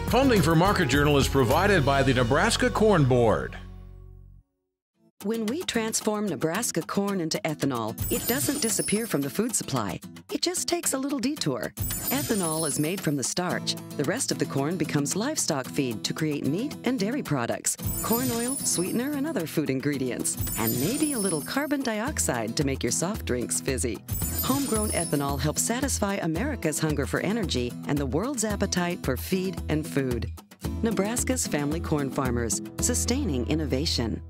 Funding for Market Journal is provided by the Nebraska Corn Board. When we transform Nebraska corn into ethanol, it doesn't disappear from the food supply. It just takes a little detour. Ethanol is made from the starch. The rest of the corn becomes livestock feed to create meat and dairy products, corn oil, sweetener, and other food ingredients, and maybe a little carbon dioxide to make your soft drinks fizzy. Homegrown ethanol helps satisfy America's hunger for energy and the world's appetite for feed and food. Nebraska's family corn farmers, sustaining innovation.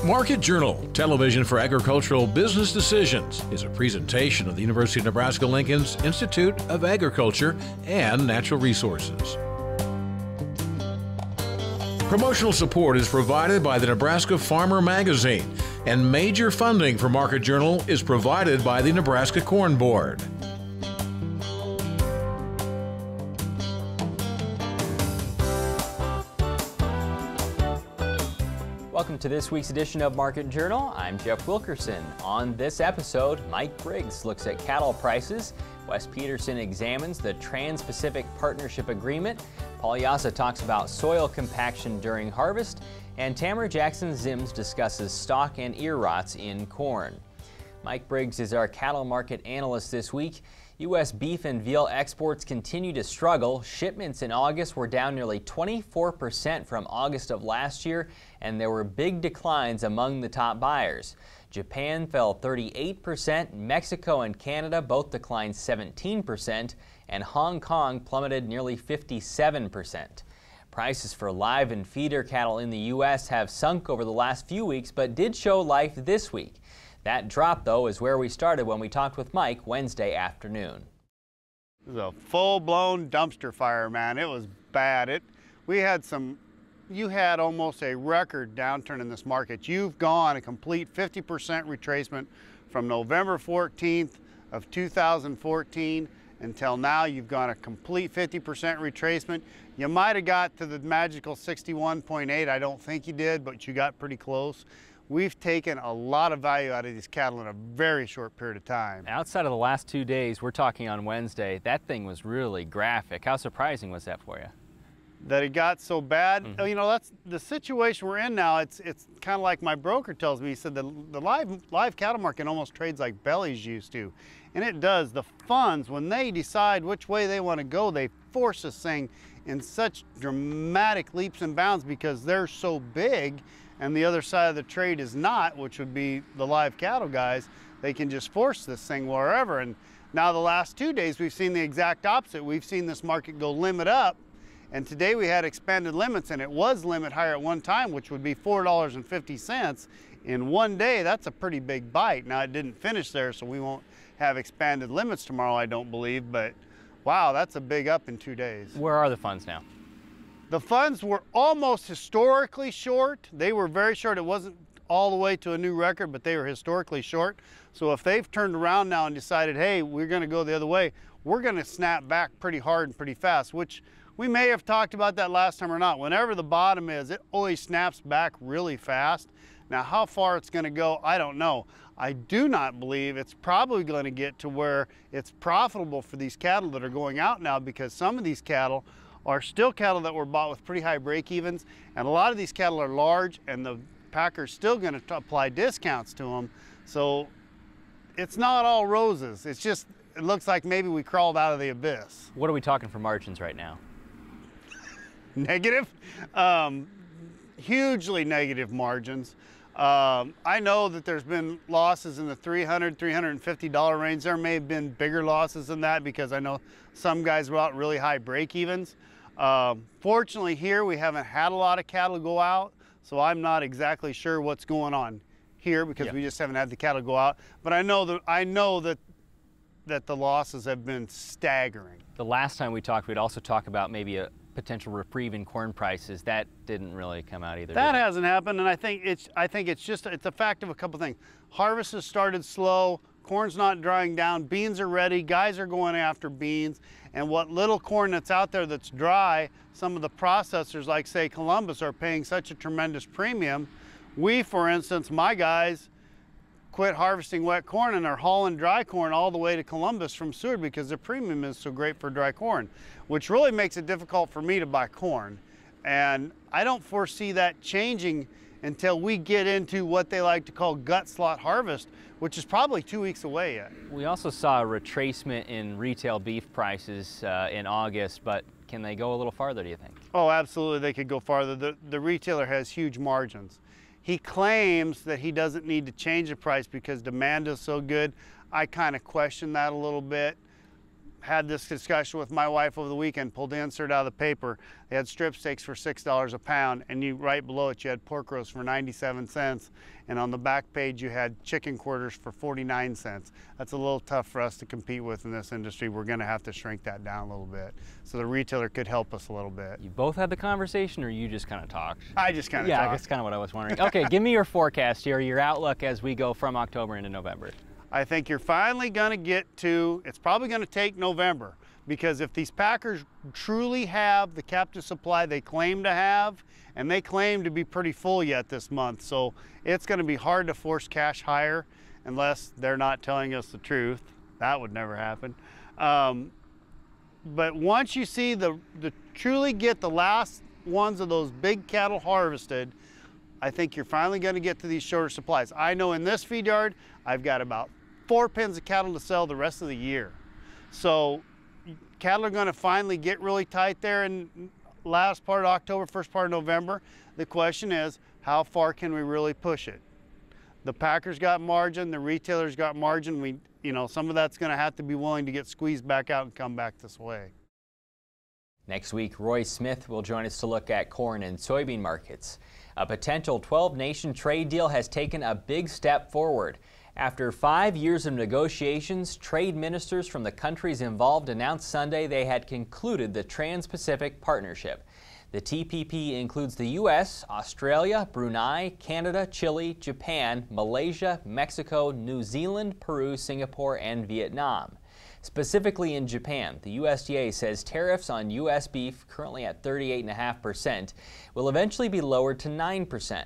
Market Journal, television for agricultural business decisions, is a presentation of the University of Nebraska-Lincoln's Institute of Agriculture and Natural Resources. Promotional support is provided by the Nebraska Farmer Magazine, and major funding for Market Journal is provided by the Nebraska Corn Board. Welcome to this week's edition of Market Journal. I'm Jeff Wilkerson. On this episode, Mike Briggs looks at cattle prices. Wes Peterson examines the Trans-Pacific Partnership Agreement. Paul Jasa talks about soil compaction during harvest. And Jackson-Ziems discusses stalk and ear rots in corn. Mike Briggs is our cattle market analyst this week. U.S. beef and veal exports continue to struggle. Shipments in August were down nearly 24% from August of last year, and there were big declines among the top buyers. Japan fell 38%, Mexico and Canada both declined 17%, and Hong Kong plummeted nearly 57%. Prices for live and feeder cattle in the U.S. have sunk over the last few weeks, but did show life this week. That drop, though, is where we started when we talked with Mike Wednesday afternoon. It was a full-blown dumpster fire, man. It was bad. You had almost a record downturn in this market. You've gone a complete 50% retracement from November 14th of 2014 until now. You've gone a complete 50% retracement. You might have got to the magical 61.8. I don't think you did, but you got pretty close. We've taken a lot of value out of these cattle in a very short period of time. Outside of the last 2 days, we're talking on Wednesday, that thing was really graphic. How surprising was that for you? That it got so bad? You know, that's the situation we're in now. It's kind of like my broker tells me. He said the live cattle market almost trades like bellies used to. And it does. The funds, when they decide which way they want to go, they force this thing in such dramatic leaps and bounds because they're so big and the other side of the trade is not, which would be the live cattle guys. They can just force this thing wherever. And now the last 2 days, we've seen the exact opposite. We've seen this market go limit up. And today we had expanded limits, and it was limit higher at one time, which would be $4.50. In 1 day, that's a pretty big bite. Now, it didn't finish there, so we won't have expanded limits tomorrow, I don't believe. But wow, that's a big up in 2 days. Where are the funds now? The funds were almost historically short. They were very short. It wasn't all the way to a new record, but they were historically short. So if they've turned around now and decided, hey, we're going to go the other way, we're going to snap back pretty hard and pretty fast, which we may have talked about that last time or not. Whenever the bottom is, it always snaps back really fast. Now, how far it's going to go, I don't know. I do not believe it's probably going to get to where it's profitable for these cattle that are going out now, because some of these cattle are still cattle that were bought with pretty high break-evens, and a lot of these cattle are large, and the packer's still going to apply discounts to them. So it's not all roses. It's just, it looks like maybe we crawled out of the abyss. What are we talking for margins right now? Negative? Hugely negative margins. I know that there's been losses in the $300, $350 range. There may have been bigger losses than that because I know some guys were out really high break-evens. Fortunately here we haven't had a lot of cattle go out, so I'm not exactly sure what's going on here because we just haven't had the cattle go out. But I know that the losses have been staggering. The last time we talked, we'd also talk about maybe a potential reprieve in corn prices. That didn't really come out either. That hasn't happened, and I think it's a fact of a couple things. Harvest has started slow. corn's not drying down, beans are ready, guys are going after beans, and what little corn that's out there that's dry, some of the processors like say Columbus are paying such a tremendous premium. We, for instance, my guys quit harvesting wet corn and are hauling dry corn all the way to Columbus from Seward because the premium is so great for dry corn, which really makes it difficult for me to buy corn. And I don't foresee that changing until we get into what they like to call gut slot harvest, which is probably 2 weeks away yet. We also saw a retracement in retail beef prices in August, but can they go a little farther, do you think? Oh, absolutely, they could go farther. The retailer has huge margins. He claims that he doesn't need to change the price because demand is so good. I kind of question that a little bit. Had this discussion with my wife over the weekend, pulled the insert out of the paper. They had strip steaks for $6 a pound, and right below it you had pork roast for 97 cents, and on the back page you had chicken quarters for 49 cents. That's a little tough for us to compete with in this industry. We're gonna have to shrink that down a little bit. So the retailer could help us a little bit. You both had the conversation, or you just kind of talked? I just kind of talked. talked. That's kind of what I was wondering. Okay, give me your forecast here, your outlook as we go from October into November. I think you're finally going to get to, it's probably going to take November, because if these packers truly have the captive supply they claim to have, and they claim to be pretty full yet this month, so it's going to be hard to force cash higher unless they're not telling us the truth. That would never happen. But once you see the truly get the last ones of those big cattle harvested, I think you're finally going to get to these shorter supplies. I know in this feed yard, I've got about 4 pens of cattle to sell the rest of the year. So cattle are going to finally get really tight there in last part of October, first part of November. The question is, how far can we really push it? The packers got margin, the retailers got margin. Some of that's going to have to be willing to get squeezed back out and come back this way. Next week, Roy Smith will join us to look at corn and soybean markets. A potential 12-nation trade deal has taken a big step forward. After 5 years of negotiations, trade ministers from the countries involved announced Sunday they had concluded the Trans-Pacific Partnership. The TPP includes the U.S., Australia, Brunei, Canada, Chile, Japan, Malaysia, Mexico, New Zealand, Peru, Singapore, and Vietnam. Specifically in Japan, the USDA says tariffs on U.S. beef, currently at 38.5%, will eventually be lowered to 9%.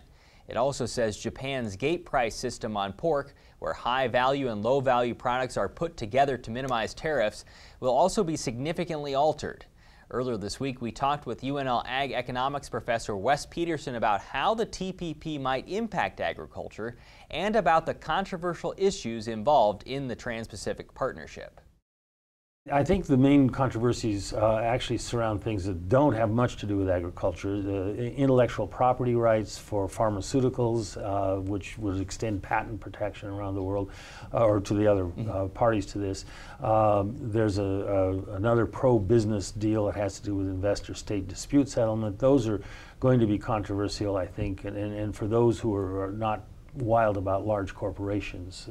It also says Japan's gate price system on pork, where high-value and low-value products are put together to minimize tariffs, will also be significantly altered. Earlier this week, we talked with UNL Ag Economics professor Wes Peterson about how the TPP might impact agriculture and about the controversial issues involved in the Trans-Pacific Partnership. I think the main controversies actually surround things that don't have much to do with agriculture. The intellectual property rights for pharmaceuticals, which would extend patent protection around the world, or to the other parties to this. There's another pro-business deal that has to do with investor-state dispute settlement. Those are going to be controversial, I think, and for those who are not wild about large corporations.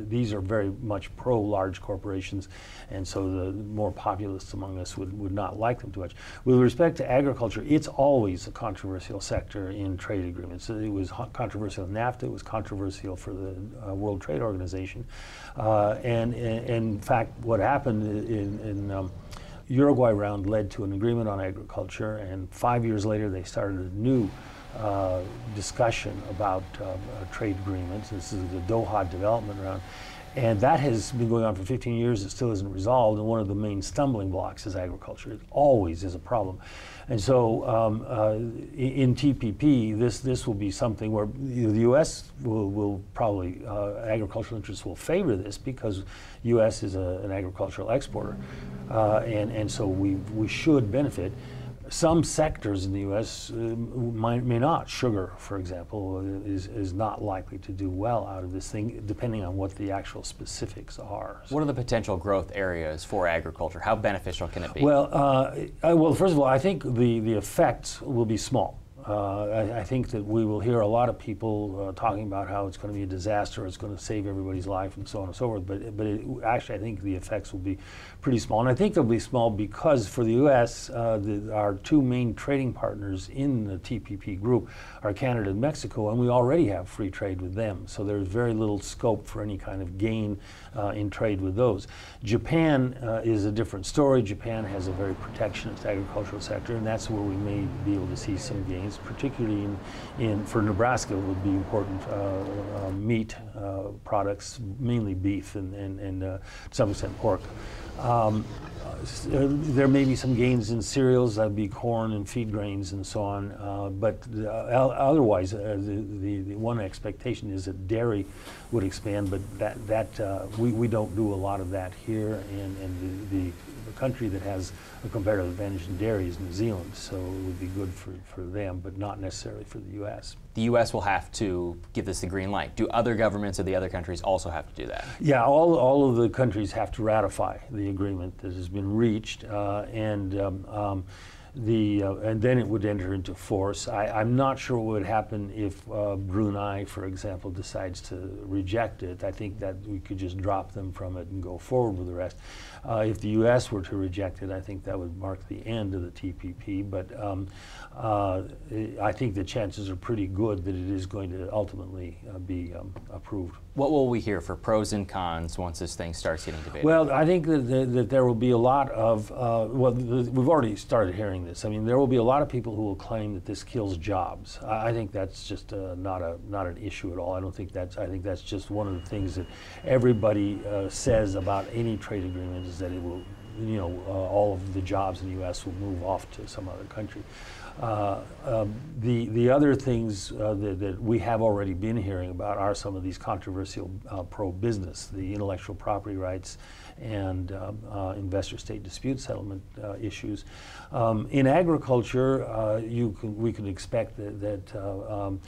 These are very much pro-large corporations, and so the more populists among us would not like them too much. With respect to agriculture, it's always a controversial sector in trade agreements. It was controversial in NAFTA, it was controversial for the World Trade Organization, and in fact what happened in Uruguay round led to an agreement on agriculture, and 5 years later they started a new discussion about trade agreements. This is the Doha development round, and that has been going on for 15 years. It still isn't resolved, and one of the main stumbling blocks is agriculture. It always is a problem, and so in TPP, this will be something where the U.S. will probably agricultural interests will favor this because U.S. is an agricultural exporter, and so we should benefit. Some sectors in the U.S. May not. Sugar, for example, is not likely to do well out of this thing, depending on what the actual specifics are. What are the potential growth areas for agriculture? How beneficial can it be? Well, first of all, I think the effects will be small. I think that we will hear a lot of people talking about how it's going to be a disaster, it's going to save everybody's life, and so on and so forth. But actually, I think the effects will be pretty small. And I think they'll be small because for the U.S., our two main trading partners in the TPP group are Canada and Mexico, and we already have free trade with them. So there's very little scope for any kind of gain in trade with those. Japan is a different story. Japan has a very protectionist agricultural sector, and that's where we may be able to see some gains, particularly for Nebraska. It would be important meat products, mainly beef and to some extent pork. There may be some gains in cereals, that'd be corn and feed grains and so on, but otherwise the one expectation is that dairy would expand, but we don't do a lot of that here, and the country that has a comparative advantage in dairy is New Zealand, so it would be good for them, but not necessarily for the U.S. The U.S. will have to give this the green light. Do other governments of the other countries also have to do that? Yeah, all of the countries have to ratify the agreement that has been reached, and then it would enter into force. I'm not sure what would happen if Brunei, for example, decides to reject it. I think that we could just drop them from it and go forward with the rest. If the U.S. were to reject it, I think that would mark the end of the TPP, but I think the chances are pretty good that it is going to ultimately be approved. What will we hear for pros and cons once this thing starts getting debated? Well, I think that there will be a lot of, we've already started hearing this. I mean, there will be a lot of people who will claim that this kills jobs. I think that's just not an issue at all. I think that's just one of the things that everybody says about any trade agreement, is that it will, all of the jobs in the U.S. will move off to some other country. The other things that we have already been hearing about are some of these controversial pro-business, the intellectual property rights and investor-state dispute settlement issues. In agriculture, we can expect that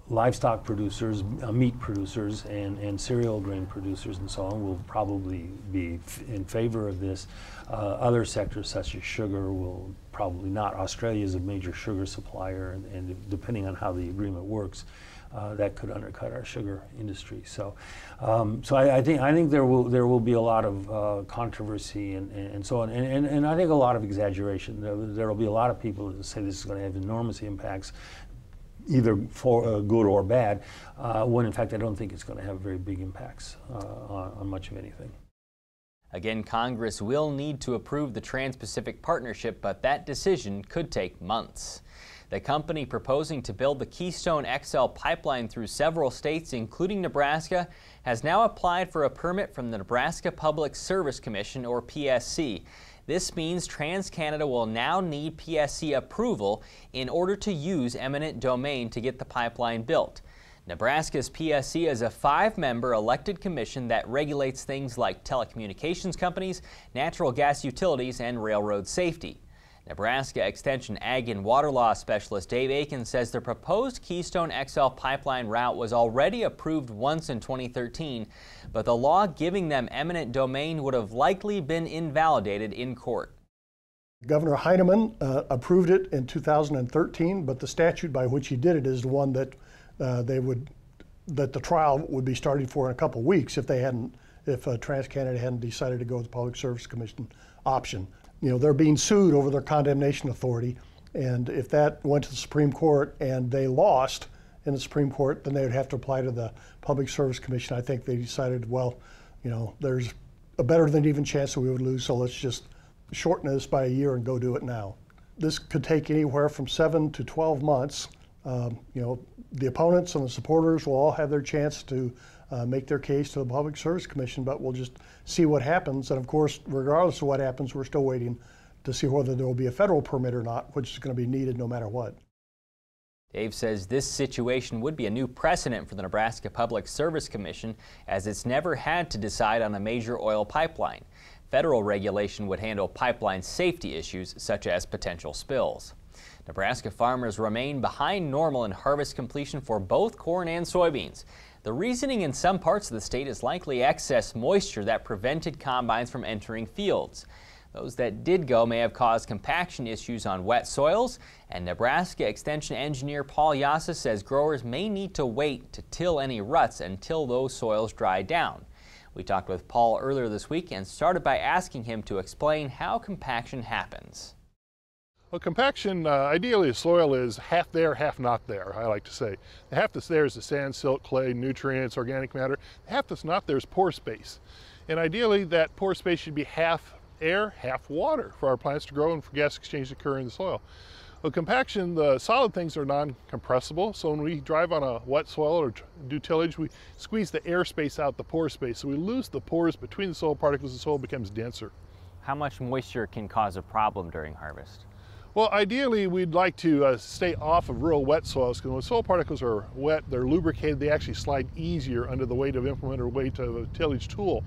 livestock producers, meat producers, and cereal grain producers and so on will probably be in favor of this. Other sectors such as sugar will probably not. Australia is a major sugar supplier, and depending on how the agreement works, that could undercut our sugar industry. So, I think there will be a lot of controversy and so on, and I think a lot of exaggeration. There will be a lot of people that say this is going to have enormous impacts, either for good or bad, when in fact I don't think it's going to have very big impacts on much of anything. Again, Congress will need to approve the Trans-Pacific Partnership, but that decision could take months. The company proposing to build the Keystone XL Pipeline through several states, including Nebraska, has now applied for a permit from the Nebraska Public Service Commission, or PSC. This means TransCanada will now need PSC approval in order to use eminent domain to get the pipeline built. Nebraska's PSC is a 5-member elected commission that regulates things like telecommunications companies, natural gas utilities, and railroad safety. Nebraska Extension Ag and Water Law Specialist Dave Aiken says the proposed Keystone XL Pipeline route was already approved once in 2013, but the law giving them eminent domain would have likely been invalidated in court. Governor Heinemann approved it in 2013, but the statute by which he did it is the one that the trial would be starting for in a couple of weeks if TransCanada hadn't decided to go with the Public Service Commission option. They're being sued over their condemnation authority, and if that went to the Supreme Court and they lost in the Supreme Court, then they would have to apply to the Public Service Commission. I think they decided, well, there's a better than even chance that we would lose, so let's just shorten this by a year and go do it now. This could take anywhere from 7 to 12 months. The opponents and the supporters will all have their chance to make their case to the Public Service Commission, but we'll just see what happens. And of course, regardless of what happens, we're still waiting to see whether there will be a federal permit or not, which is going to be needed no matter what. Dave says this situation would be a new precedent for the Nebraska Public Service Commission, as it's never had to decide on a major oil pipeline. Federal regulation would handle pipeline safety issues such as potential spills. Nebraska farmers remain behind normal in harvest completion for both corn and soybeans. The reasoning in some parts of the state is likely excess moisture that prevented combines from entering fields. Those that did go may have caused compaction issues on wet soils, and Nebraska Extension engineer Paul Jasa says growers may need to wait to till any ruts until those soils dry down. We talked with Paul earlier this week and started by asking him to explain how compaction happens. Well, compaction, ideally the soil is half there, half not there, I like to say. The half that's there is the sand, silt, clay, nutrients, organic matter. The half that's not there is pore space. And ideally that pore space should be half air, half water for our plants to grow and for gas exchange to occur in the soil. Well, compaction, the solid things are non-compressible, so when we drive on a wet soil or do tillage, we squeeze the air space out, the pore space, so we lose the pores between the soil particles, the soil becomes denser. How much moisture can cause a problem during harvest? Well, ideally we'd like to stay off of real wet soils, because when soil particles are wet, they're lubricated, they actually slide easier under the weight of implement or weight of a tillage tool.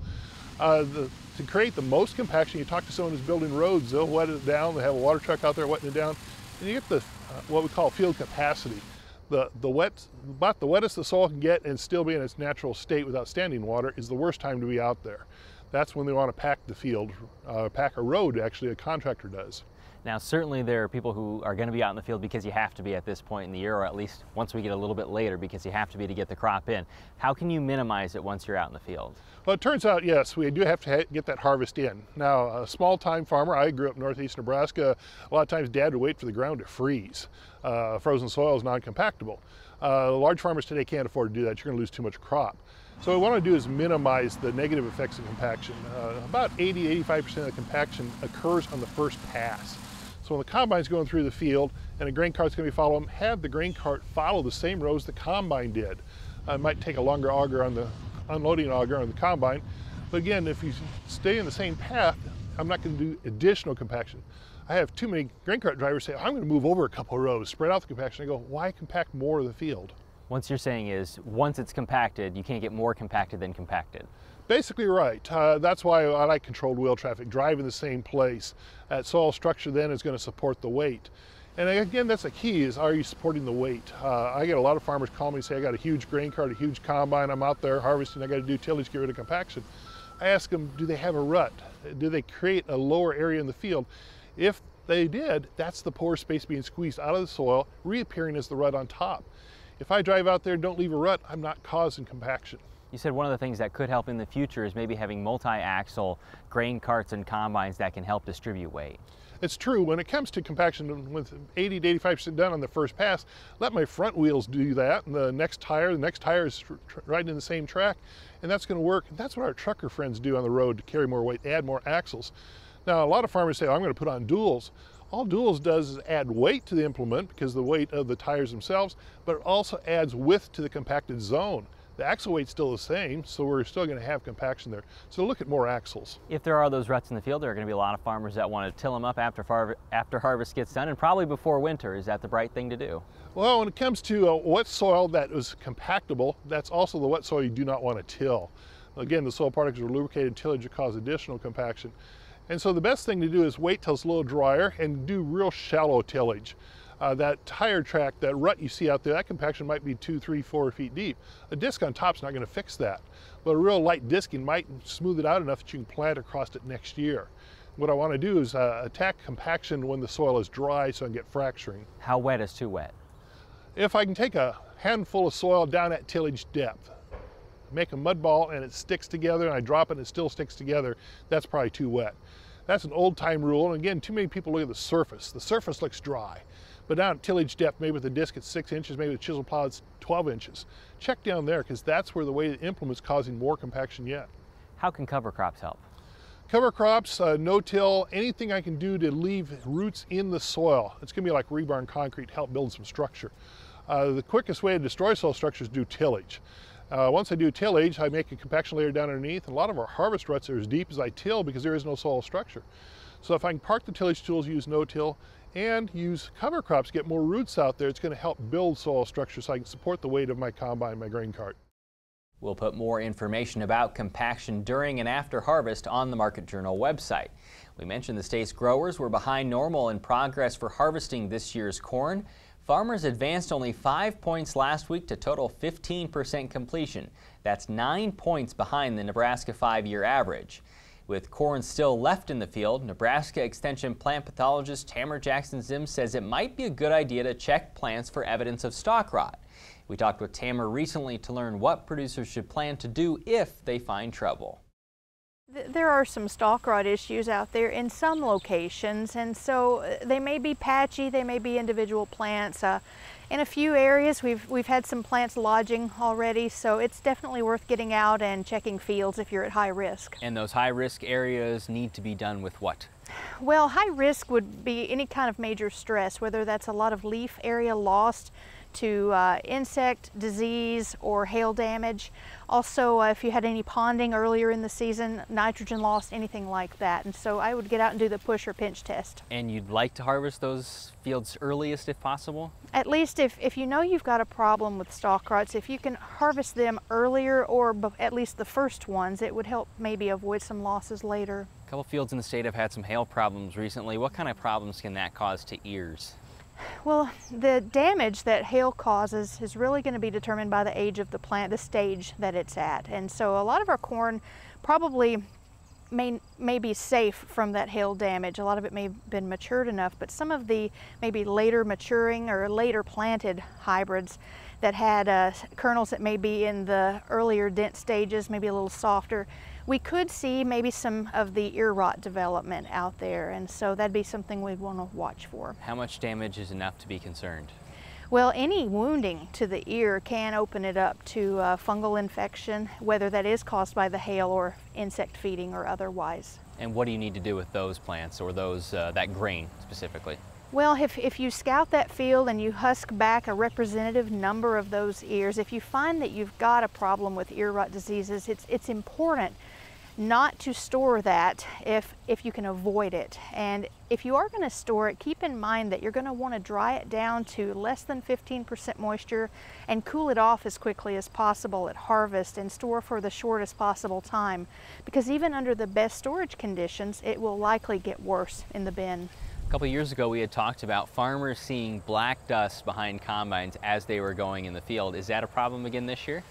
To create the most compaction, you talk to someone who's building roads, they'll wet it down, they have a water truck out there wetting it down, and you get the what we call field capacity. About the wettest the soil can get and still be in its natural state without standing water is the worst time to be out there. That's when they want to pack the field, pack a road, actually, a contractor does. Now, certainly there are people who are going to be out in the field because you have to be at this point in the year, or at least once we get a little bit later because you have to be to get the crop in. How can you minimize it once you're out in the field? Well, it turns out, yes, we do have to get that harvest in. Now, a small-time farmer, I grew up in northeast Nebraska, a lot of times Dad would wait for the ground to freeze. Frozen soil is non-compactable. Large farmers today can't afford to do that. You're going to lose too much crop. So what we want to do is minimize the negative effects of compaction. About 80–85% of the compaction occurs on the first pass. So when the combine's going through the field and a grain cart's going to be following them, have the grain cart follow the same rows the combine did. It might take a longer auger on the unloading auger on the combine, but again, if you stay in the same path, I'm not going to do additional compaction. I have too many grain cart drivers say, I'm going to move over a couple of rows, spread out the compaction. I go, why compact more of the field? What you're saying is, once it's compacted, you can't get more compacted than compacted. Basically right. That's why I like controlled wheel traffic, drive in the same place. That soil structure then is going to support the weight. And again, that's the key, is are you supporting the weight? I get a lot of farmers call me and say, I got a huge grain cart, a huge combine, I'm out there harvesting, I got to do tillage, get rid of compaction. I ask them, do they have a rut? Do they create a lower area in the field? If they did, that's the pore space being squeezed out of the soil, reappearing as the rut on top. If I drive out there and don't leave a rut, I'm not causing compaction. You said one of the things that could help in the future is maybe having multi-axle grain carts and combines that can help distribute weight. It's true. When it comes to compaction, with 80–85% done on the first pass, let my front wheels do that, and the next tire is right in the same track, and that's going to work. That's what our trucker friends do on the road to carry more weight, add more axles. Now, a lot of farmers say, oh, I'm going to put on duals. All duals does is add weight to the implement because of the weight of the tires themselves, but it also adds width to the compacted zone. The axle weight's still the same, so we're still going to have compaction there. So look at more axles. If there are those ruts in the field, there are going to be a lot of farmers that want to till them up after harvest gets done, and probably before winter. Is that the right thing to do? Well, when it comes to wet soil that is compactable, that's also the wet soil you do not want to till. Again, the soil particles are lubricated tillage to cause additional compaction. And so the best thing to do is wait till it's a little drier and do real shallow tillage. That tire track, that rut you see out there, that compaction might be 2, 3, 4 feet deep. A disc on top's not going to fix that, but a real light disking might smooth it out enough that you can plant across it next year. What I want to do is attack compaction when the soil is dry so I can get fracturing. How wet is too wet? If I can take a handful of soil down at tillage depth, make a mud ball and it sticks together, and I drop it and it still sticks together, that's probably too wet. That's an old-time rule, and again, too many people look at the surface. The surface looks dry. But down at tillage depth, maybe with the disc it's 6 inches, maybe with chisel plow it's 12 inches. Check down there, because that's where the weight of the implement's causing more compaction yet. How can cover crops help? Cover crops, no-till, anything I can do to leave roots in the soil. It's going to be like rebar and concrete, help build some structure. The quickest way to destroy soil structure is do tillage. Once I do tillage, I make a compaction layer down underneath, and a lot of our harvest ruts are as deep as I till because there is no soil structure. So if I can park the tillage tools, use no-till, and use cover crops, get more roots out there, it's going to help build soil structure so I can support the weight of my combine, my grain cart. We'll put more information about compaction during and after harvest on the Market Journal website. We mentioned the state's growers were behind normal in progress for harvesting this year's corn. Farmers advanced only 5 points last week to total 15% completion. That's 9 points behind the Nebraska 5-year average. With corn still left in the field, Nebraska Extension plant pathologist Jackson-Ziems says it might be a good idea to check plants for evidence of stalk rot. We talked with Tamara recently to learn what producers should plan to do if they find trouble. There are some stalk rot issues out there in some locations, and so they may be patchy, they may be individual plants. In a few areas we've had some plants lodging already, so it's definitely worth getting out and checking fields if you're at high risk. And those high risk areas need to be done with what? Well, high risk would be any kind of major stress, whether that's a lot of leaf area lost to insect disease or hail damage. Also, if you had any ponding earlier in the season, nitrogen loss, anything like that. And so I would get out and do the push or pinch test. And you'd like to harvest those fields earliest if possible? At least if you know you've got a problem with stalk rots, if you can harvest them earlier or at least the first ones, it would help maybe avoid some losses later. A couple fields in the state have had some hail problems recently. What kind of problems can that cause to ears? Well, the damage that hail causes is really going to be determined by the age of the plant, the stage that it's at. And so a lot of our corn probably may be safe from that hail damage. A lot of it may have been matured enough, but some of the maybe later maturing or later planted hybrids that had kernels that may be in the earlier dent stages, maybe a little softer, we could see maybe some of the ear rot development out there, and so that'd be something we'd want to watch for. How much damage is enough to be concerned? Well, any wounding to the ear can open it up to fungal infection, whether that is caused by the hail or insect feeding or otherwise. And what do you need to do with those plants or those that grain specifically? Well, if you scout that field and you husk back a representative number of those ears, if you find that you've got a problem with ear rot diseases, it's important not to store that if you can avoid it. And if you are going to store it, keep in mind that you're going to want to dry it down to less than 15% moisture and cool it off as quickly as possible at harvest and store for the shortest possible time, because even under the best storage conditions, it will likely get worse in the bin. A couple years ago we had talked about farmers seeing black dust behind combines as they were going in the field. Is that a problem again this year?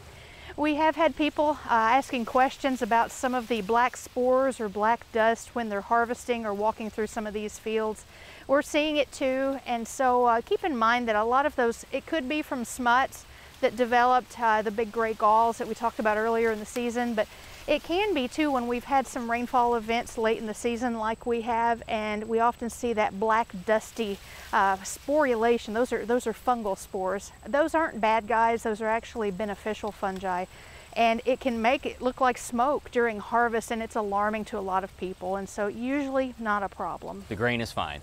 We have had people asking questions about some of the black spores or black dust when they're harvesting or walking through some of these fields. We're seeing it too, and so keep in mind that a lot of those, it could be from smuts that developed, the big gray galls that we talked about earlier in the season, but it can be too when we've had some rainfall events late in the season like we have, and we often see that black dusty sporulation. Those are fungal spores. Those aren't bad guys, those are actually beneficial fungi. And it can make it look like smoke during harvest, and it's alarming to a lot of people, and so usually not a problem. The grain is fine?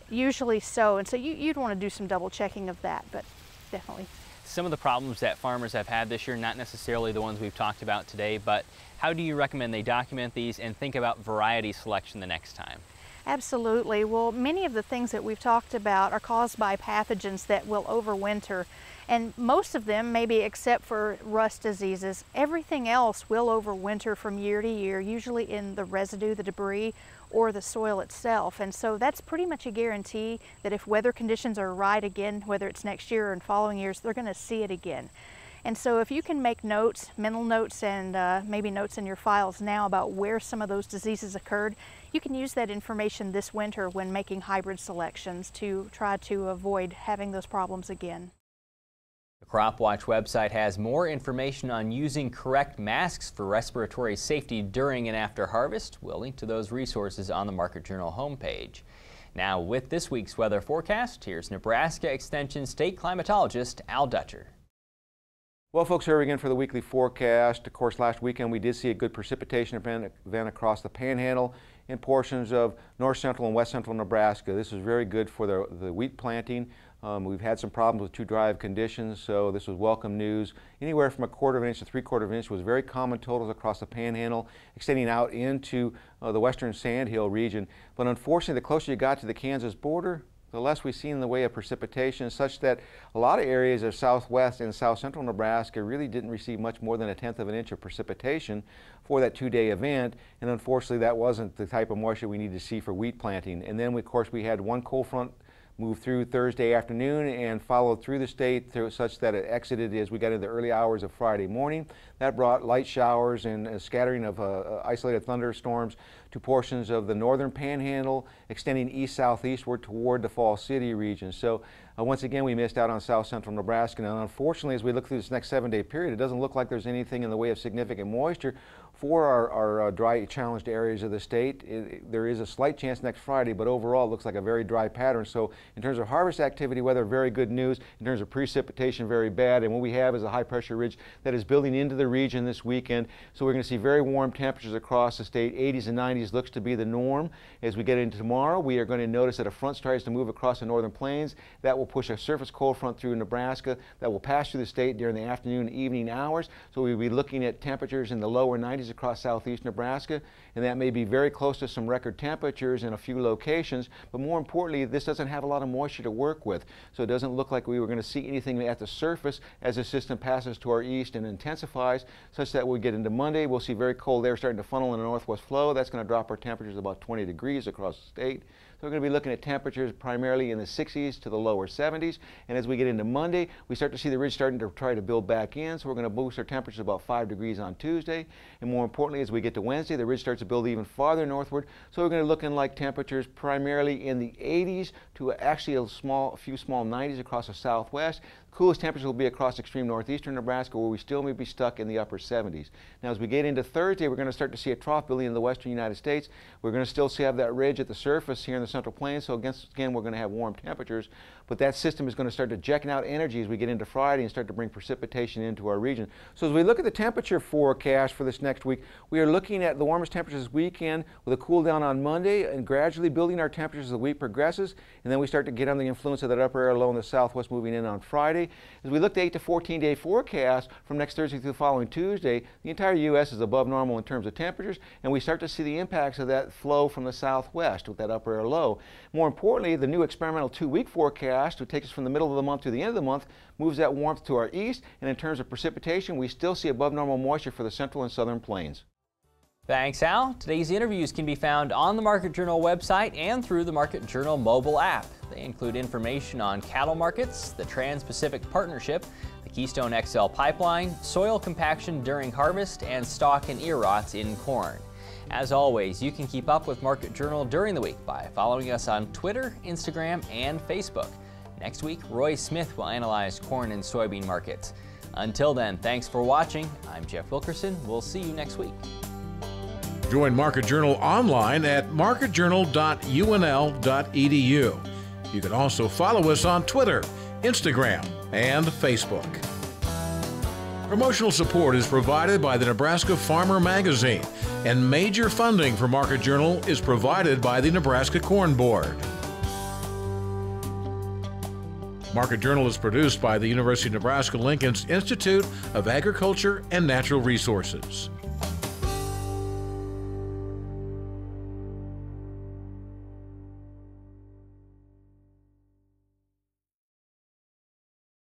Usually so, and so you'd want to do some double checking of that, but definitely. Some of the problems that farmers have had this year, not necessarily the ones we've talked about today, but how do you recommend they document these and think about variety selection the next time? Absolutely. Well, many of the things that we've talked about are caused by pathogens that will overwinter, and most of them, maybe except for rust diseases, everything else will overwinter from year to year, usually in the residue, the debris, or the soil itself. And so that's pretty much a guarantee that if weather conditions are right again, whether it's next year or in following years, they're going to see it again. And so if you can make notes, mental notes, and maybe notes in your files now about where some of those diseases occurred, you can use that information this winter when making hybrid selections to try to avoid having those problems again. The Crop Watch website has more information on using correct masks for respiratory safety during and after harvest. We'll link to those resources on the Market Journal homepage. Now, with this week's weather forecast, here's Nebraska Extension State Climatologist Al Dutcher. Well, folks, here again for the weekly forecast. Of course, last weekend we did see a good precipitation event across the Panhandle in portions of north central and west central Nebraska. This is very good for the wheat planting. We've had some problems with too dry of conditions, so this was welcome news. Anywhere from 1/4 of an inch to 3/4 of an inch was very common totals across the Panhandle, extending out into the western Sandhill region. But unfortunately, the closer you got to the Kansas border, the less we've seen in the way of precipitation, such that a lot of areas of southwest and south central Nebraska really didn't receive much more than 1/10 of an inch of precipitation for that 2-day event. And unfortunately, that wasn't the type of moisture we need to see for wheat planting. And then, of course, we had one cold front moved through Thursday afternoon and followed through the state such that it exited as we got into the early hours of Friday morning. That brought light showers and a scattering of isolated thunderstorms to portions of the northern panhandle, extending east-southeastward toward the Falls City region. So once again, we missed out on south central Nebraska. And unfortunately, as we look through this next 7-day period, it doesn't look like there's anything in the way of significant moisture for our dry challenged areas of the state. There is a slight chance next Friday, but overall it looks like a very dry pattern. So in terms of harvest activity, weather, very good news. In terms of precipitation, very bad. And what we have is a high pressure ridge that is building into the region this weekend. So we're going to see very warm temperatures across the state. 80s and 90s looks to be the norm. As we get into tomorrow, we are going to notice that a front starts to move across the northern plains. That will push a surface cold front through Nebraska that will pass through the state during the afternoon and evening hours. So we'll be looking at temperatures in the lower 90s across southeast Nebraska, and that may be very close to some record temperatures in a few locations. But more importantly, this doesn't have a lot of moisture to work with, so it doesn't look like we were going to see anything at the surface as the system passes to our east and intensifies, such that we get into Monday, we'll see very cold air starting to funnel in the northwest flow. That's going to drop our temperatures about 20 degrees across the state. So we're going to be looking at temperatures primarily in the 60s to the lower 70s. And as we get into Monday, we start to see the ridge starting to try to build back in. So we're going to boost our temperatures about 5 degrees on Tuesday. And more importantly, as we get to Wednesday, the ridge starts to build even farther northward. So we're going to look in like temperatures primarily in the 80s to actually a few small 90s across the southwest. Coolest temperatures will be across extreme northeastern Nebraska, where we still may be stuck in the upper 70s. Now, as we get into Thursday, we're going to start to see a trough building in the western United States. We're going to still have that ridge at the surface here in the Central Plains, so again, we're going to have warm temperatures. But that system is going to start to eject out energy as we get into Friday and start to bring precipitation into our region. So as we look at the temperature forecast for this next week, we are looking at the warmest temperatures this weekend with a cool down on Monday and gradually building our temperatures as the week progresses. And then we start to get under the influence of that upper air low in the southwest moving in on Friday. As we look at 8 to 14-day forecast from next Thursday through the following Tuesday, the entire U.S. is above normal in terms of temperatures, and we start to see the impacts of that flow from the southwest with that upper air low. More importantly, the new experimental 2-week forecast, which takes us from the middle of the month to the end of the month, moves that warmth to our east, and in terms of precipitation, we still see above normal moisture for the central and southern plains. Thanks, Al. Today's interviews can be found on the Market Journal website and through the Market Journal mobile app. They include information on cattle markets, the Trans-Pacific Partnership, the Keystone XL Pipeline, soil compaction during harvest, and stalk and ear rots in corn. As always, you can keep up with Market Journal during the week by following us on Twitter, Instagram, and Facebook. Next week, Roy Smith will analyze corn and soybean markets. Until then, thanks for watching. I'm Jeff Wilkerson. We'll see you next week. Join Market Journal online at marketjournal.unl.edu. You can also follow us on Twitter, Instagram, and Facebook. Promotional support is provided by the Nebraska Farmer Magazine, and major funding for Market Journal is provided by the Nebraska Corn Board. Market Journal is produced by the University of Nebraska-Lincoln's Institute of Agriculture and Natural Resources.